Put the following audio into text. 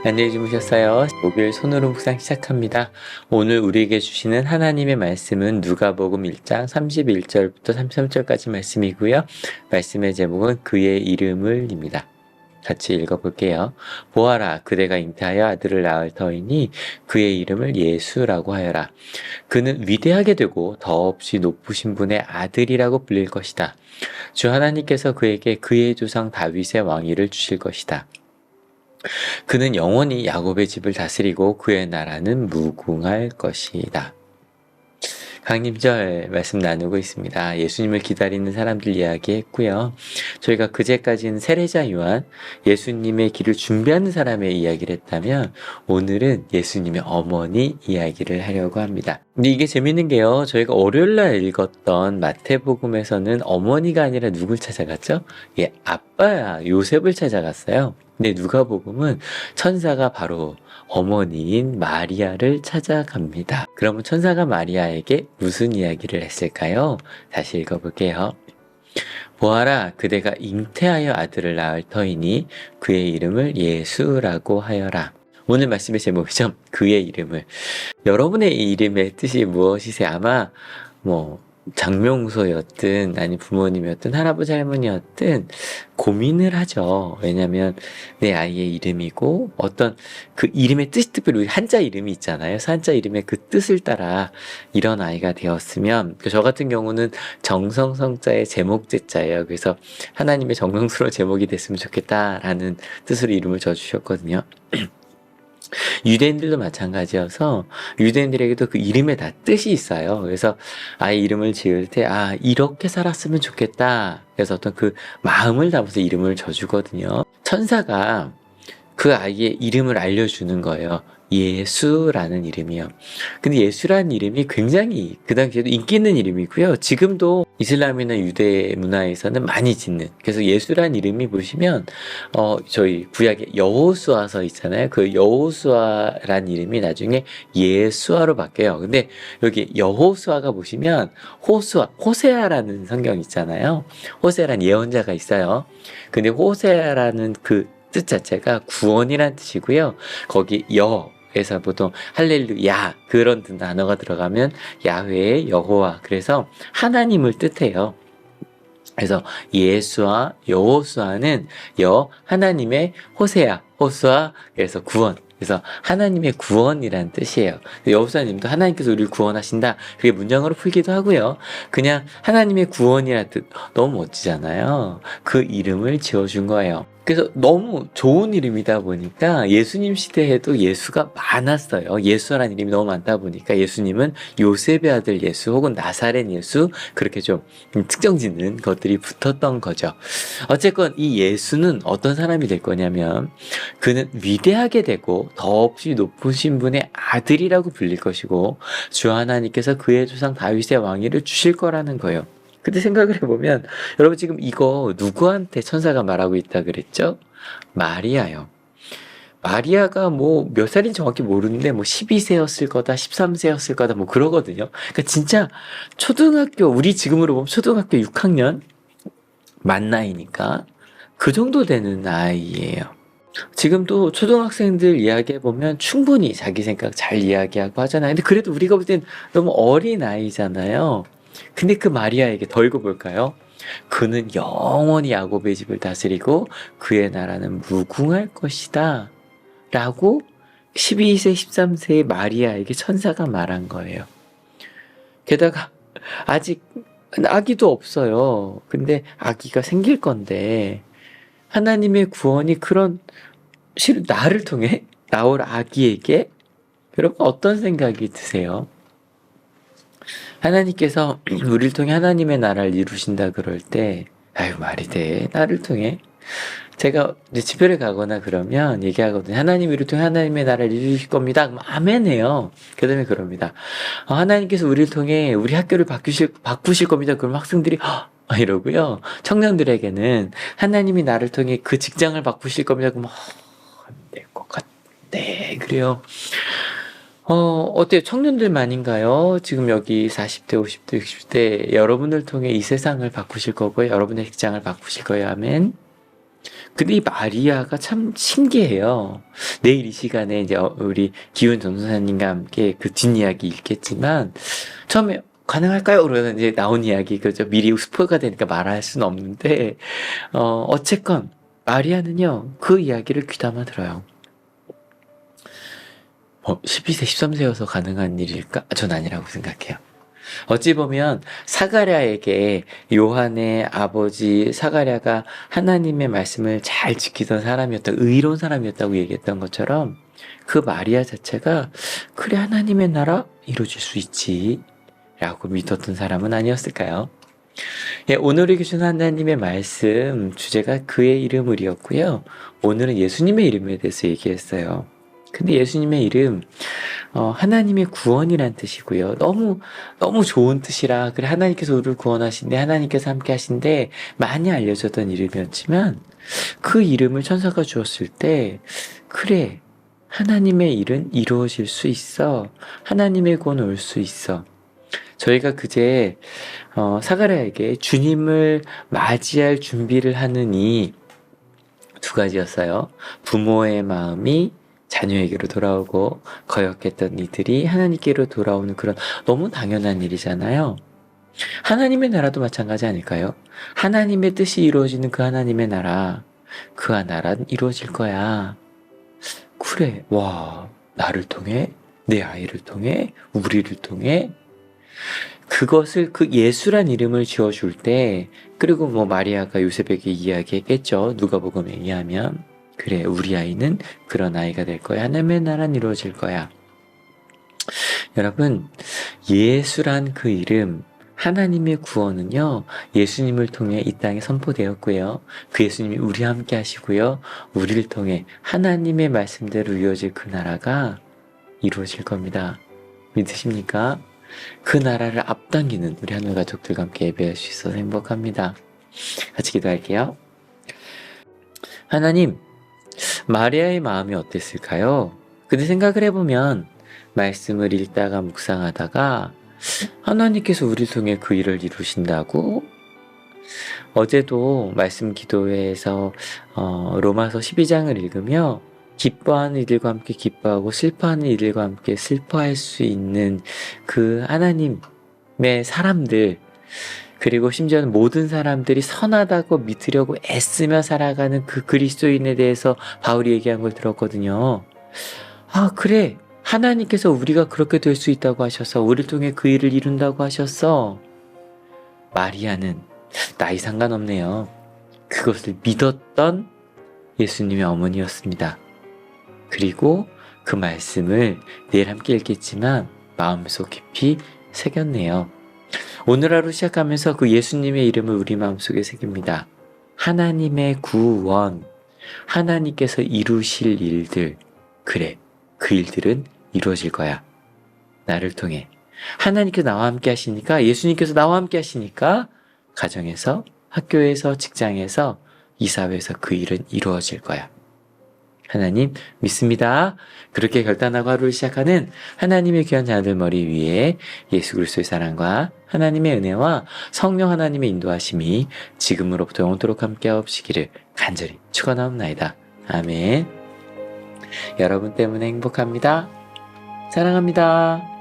안녕히 주무셨어요? 목요일 손으로 묵상 시작합니다. 오늘 우리에게 주시는 하나님의 말씀은 누가복음 1장 31절부터 33절까지 말씀이고요. 말씀의 제목은 그의 이름을입니다. 같이 읽어볼게요. 보아라, 그대가 잉태하여 아들을 낳을 터이니 그의 이름을 예수라고 하여라. 그는 위대하게 되고 더없이 높으신 분의 아들이라고 불릴 것이다. 주 하나님께서 그에게 그의 조상 다윗의 왕위를 주실 것이다. 그는 영원히 야곱의 집을 다스리고 그의 나라는 무궁할 것이다. 강림절 말씀 나누고 있습니다. 예수님을 기다리는 사람들 이야기했고요. 저희가 그제까지는 세례자 요한, 예수님의 길을 준비하는 사람의 이야기를 했다면 오늘은 예수님의 어머니 이야기를 하려고 합니다. 근데 이게 재밌는 게요. 저희가 월요일날 읽었던 마태복음에서는 어머니가 아니라 누굴 찾아갔죠? 예, 아빠야 요셉을 찾아갔어요. 근데 누가복음은 천사가 바로 어머니인 마리아를 찾아갑니다. 그러면 천사가 마리아에게 무슨 이야기를 했을까요? 다시 읽어볼게요. 보아라, 그대가 잉태하여 아들을 낳을 터이니 그의 이름을 예수라고 하여라. 오늘 말씀의 제목이죠. 그의 이름을. 여러분의 이름의 뜻이 무엇이세요? 아마 장명소였든 아니 부모님이었든 할아버지 할머니였든 고민을 하죠. 왜냐면 내 아이의 이름이고 어떤 그 이름의 뜻이 특별히 우리 한자 이름이 있잖아요. 한자 이름의 그 뜻을 따라 이런 아이가 되었으면 저 같은 경우는 정성성자의 제목제자예요. 그래서 하나님의 정성스러운 제목이 됐으면 좋겠다라는 뜻으로 이름을 져주셨거든요. 유대인들도 마찬가지여서 유대인들에게도 그 이름에 다 뜻이 있어요. 그래서 아이 이름을 지을 때 이렇게 살았으면 좋겠다. 그래서 어떤 그 마음을 담아서 이름을 져주거든요. 천사가 그 아이의 이름을 알려주는 거예요. 예수라는 이름이요. 근데 예수라는 이름이 굉장히 그 당시에도 인기 있는 이름이고요. 지금도 이슬람이나 유대 문화에서는 많이 짓는. 그래서 예수라는 이름이 보시면 저희 구약에 여호수아서 있잖아요. 그 여호수아라는 이름이 나중에 예수아로 바뀌어요. 근데 여기 여호수아가 보시면 호세아라는 성경 있잖아요. 호세아라는 예언자가 있어요. 근데 호세아라는 그 뜻 자체가 구원이란 뜻이고요. 거기 에서 보통 할렐루야 그런 단어가 들어가면 야훼 여호와 그래서 하나님을 뜻해요. 그래서 예수와 여호수아는 하나님의 호수아 그래서 구원 그래서 하나님의 구원이란 뜻이에요. 여호수아님도 하나님께서 우리를 구원하신다 그게 문장으로 풀기도 하고요. 그냥 하나님의 구원이란 뜻 너무 멋지잖아요. 그 이름을 지어준 거예요. 그래서 너무 좋은 이름이다 보니까 예수님 시대에도 예수가 많았어요. 예수라는 이름이 너무 많다 보니까 예수님은 요셉의 아들 예수 혹은 나사렛 예수 그렇게 좀 특정 짓는 것들이 붙었던 거죠. 어쨌건 이 예수는 어떤 사람이 될 거냐면 그는 위대하게 되고 더없이 높으신 분의 아들이라고 불릴 것이고 주 하나님께서 그의 조상 다윗의 왕위를 주실 거라는 거예요. 근데 생각을 해보면 여러분 지금 이거 누구한테 천사가 말하고 있다 그랬죠? 마리아요. 마리아가 몇 살인지 정확히 모르는데 12세였을 거다 13세였을 거다 그러거든요. 그러니까 진짜 초등학교 우리 지금으로 보면 초등학교 6학년 만 나이니까 그 정도 되는 아이예요. 지금도 초등학생들 이야기해보면 충분히 자기 생각 잘 이야기하고 하잖아요. 근데 그래도 우리가 볼 땐 너무 어린 아이잖아요. 근데 그 마리아에게 더 읽어볼까요? 그는 영원히 야곱의 집을 다스리고 그의 나라는 무궁할 것이다 라고 12세 13세의 마리아에게 천사가 말한 거예요. 게다가 아직 아기도 없어요. 근데 아기가 생길 건데 하나님의 구원이 그런 나를 통해 나올 아기에게 여러분 어떤 생각이 드세요? 하나님께서 우리를 통해 하나님의 나라를 이루신다 그럴 때 말이 돼 나를 통해 제가 이제 집회를 가거나 그러면 얘기하거든요. 하나님 우리를 통해 하나님의 나라를 이루실 겁니다. 그럼 아멘 해요. 그 다음에 그럽니다. 하나님께서 우리를 통해 우리 학교를 바꾸실 겁니다. 그럼 학생들이 이러고요. 청년들에게는 하나님이 나를 통해 그 직장을 바꾸실 겁니다. 그럼 안 될 것 같아. 그래요. 어때요? 청년들만인가요? 지금 여기 40대, 50대, 60대 여러분을 통해 이 세상을 바꾸실 거고요. 여러분의 직장을 바꾸실 거예요. 아멘. 근데 이 마리아가 참 신기해요. 내일 이 시간에 이제 우리 기훈 전도사님과 함께 그 뒷이야기 읽겠지만 처음에 가능할까요? 그러면 이제 나온 이야기 그죠 미리 스포가 되니까 말할 수는 없는데 어쨌건 마리아는요 그 이야기를 귀담아 들어요. 12세, 13세여서 가능한 일일까? 전 아니라고 생각해요. 어찌 보면 사가랴에게 요한의 아버지 사가랴가 하나님의 말씀을 잘 지키던 사람이었다, 의로운 사람이었다고 얘기했던 것처럼 그 마리아 자체가 그래 하나님의 나라 이루어질 수 있지 라고 믿었던 사람은 아니었을까요? 예, 오늘 읽으신 하나님의 말씀 주제가 그의 이름을이었고요. 오늘은 예수님의 이름에 대해서 얘기했어요. 근데 예수님의 이름 하나님의 구원이란 뜻이고요. 너무 좋은 뜻이라 그래 하나님께서 우리를 구원하신데 하나님께서 함께 하신데 많이 알려졌던 이름이었지만 그 이름을 천사가 주었을 때 그래 하나님의 일은 이루어질 수 있어. 하나님의 구원 올 수 있어. 저희가 그제 사가랴에게 주님을 맞이할 준비를 하는 이 두 가지였어요. 부모의 마음이 자녀에게로 돌아오고 거역했던 이들이 하나님께로 돌아오는 그런 너무 당연한 일이잖아요. 하나님의 나라도 마찬가지 아닐까요? 하나님의 뜻이 이루어지는 그 하나님의 나라, 그 나라는 이루어질 거야. 그래, 와, 나를 통해, 내 아이를 통해, 우리를 통해 그것을 그 예수란 이름을 지어줄 때 그리고 뭐 마리아가 요셉에게 이야기했겠죠. 누가복음에 의하면 그래 우리 아이는 그런 아이가 될 거야. 하나님의 나라는 이루어질 거야. 여러분 예수란 그 이름 하나님의 구원은요 예수님을 통해 이 땅에 선포되었고요. 그 예수님이 우리와 함께 하시고요. 우리를 통해 하나님의 말씀대로 이루어질 그 나라가 이루어질 겁니다. 믿으십니까? 그 나라를 앞당기는 우리 하늘 가족들과 함께 예배할 수 있어서 행복합니다. 같이 기도할게요. 하나님, 마리아의 마음이 어땠을까요? 근데 생각을 해보면 말씀을 읽다가 묵상하다가 하나님께서 우리 통해 그 일을 이루신다고 어제도 말씀 기도회에서 로마서 12장을 읽으며 기뻐하는 이들과 함께 기뻐하고 슬퍼하는 이들과 함께 슬퍼할 수 있는 그 하나님의 사람들 그리고 심지어는 모든 사람들이 선하다고 믿으려고 애쓰며 살아가는 그 그리스도인에 대해서 바울이 얘기한 걸 들었거든요. 아 그래 하나님께서 우리가 그렇게 될 수 있다고 하셔서 우리를 통해 그 일을 이룬다고 하셨어. 마리아는 나이 상관없네요. 그것을 믿었던 예수님의 어머니였습니다. 그리고 그 말씀을 내일 함께 읽겠지만 마음속 깊이 새겼네요. 오늘 하루 시작하면서 그 예수님의 이름을 우리 마음속에 새깁니다. 하나님의 구원, 하나님께서 이루실 일들, 그래 그 일들은 이루어질 거야. 나를 통해 하나님께서 나와 함께 하시니까 예수님께서 나와 함께 하시니까 가정에서 학교에서 직장에서 이 사회에서 그 일은 이루어질 거야. 하나님 믿습니다. 그렇게 결단하고 하루를 시작하는 하나님의 귀한 자녀들 머리 위에 예수 그리스도의 사랑과 하나님의 은혜와 성령 하나님의 인도하심이 지금으로부터 영원토록 함께 하옵시기를 간절히 축원하옵나이다. 아멘. 여러분 때문에 행복합니다. 사랑합니다.